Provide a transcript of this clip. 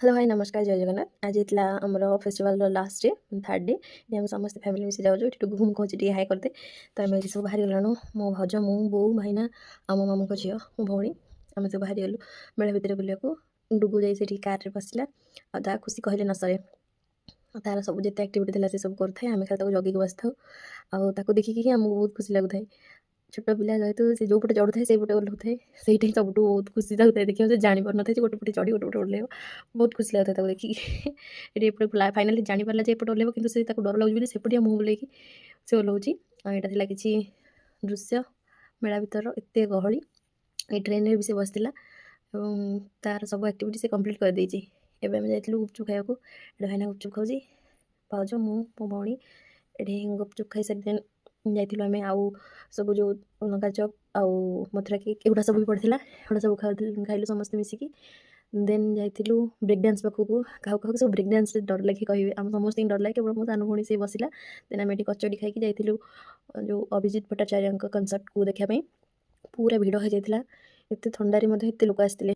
Hello hi नमस्कार जय जगन्नाथ। आज होता आमर festival last day third day आम समस्त फैमिली मिसी जाऊँ ये घूम कहे टे हाई करदे। तो आम सब बाहरी गलु मो भज मु बो भाईना आम मामू झी मो भौणी आम सब बाहरी गलु मेला भितर बुलाक। डुगु जाइए कार बसला आ खुशी कहले न सरे तार सब जिते एक्टिविटी थी सब करें आम खाली जगिक बस था आगे देखिकी आमको बहुत खुशी लगुए। छोट पिला जेहतु से जो पटे चढ़ुए से पटे ओह्लू थाए से सब बहुत खुशी लगुए देखिए से जापर ना गोटे पटे चढ़ी गोटे पटे ओह्लैब बहुत खुशी लगता है देखिए ये फाइनाली जापारा जे पटे ओह्लैब कि डर लगे सेपटिया मुँह बुले से ओह्लौची। यहाँ कि दृश्य मेला भर एत गहली ये ट्रेन में भी से बसला तार सब एक्टिविटी से कम्प्लीट कर देती। एवं आम जाइलु गुपचुप खाया भाईना गुपचुप खाऊँ भाज मु मो भौणी ये गुपचुप खाई सारी जाइलु आम आउ सब जो लंका चप आउ मथुरा केक एगुड़ा सब भी पड़ता एगुड़ा सब खाइलु समस्त मिसिकी। देन जाइलु ब्रेक डांस पाखक क्या सब ब्रेक डांस डर लगे कहे आम समस्त डर लगे केवल मो सान भौणी से बसला। देन आम ये कचड़ी खाई जाइलु जो अभिजित भट्टाचार्य कनसर्ट को देखापी पूरा भिड़ हो जाता एत थंडारे लोक आसते।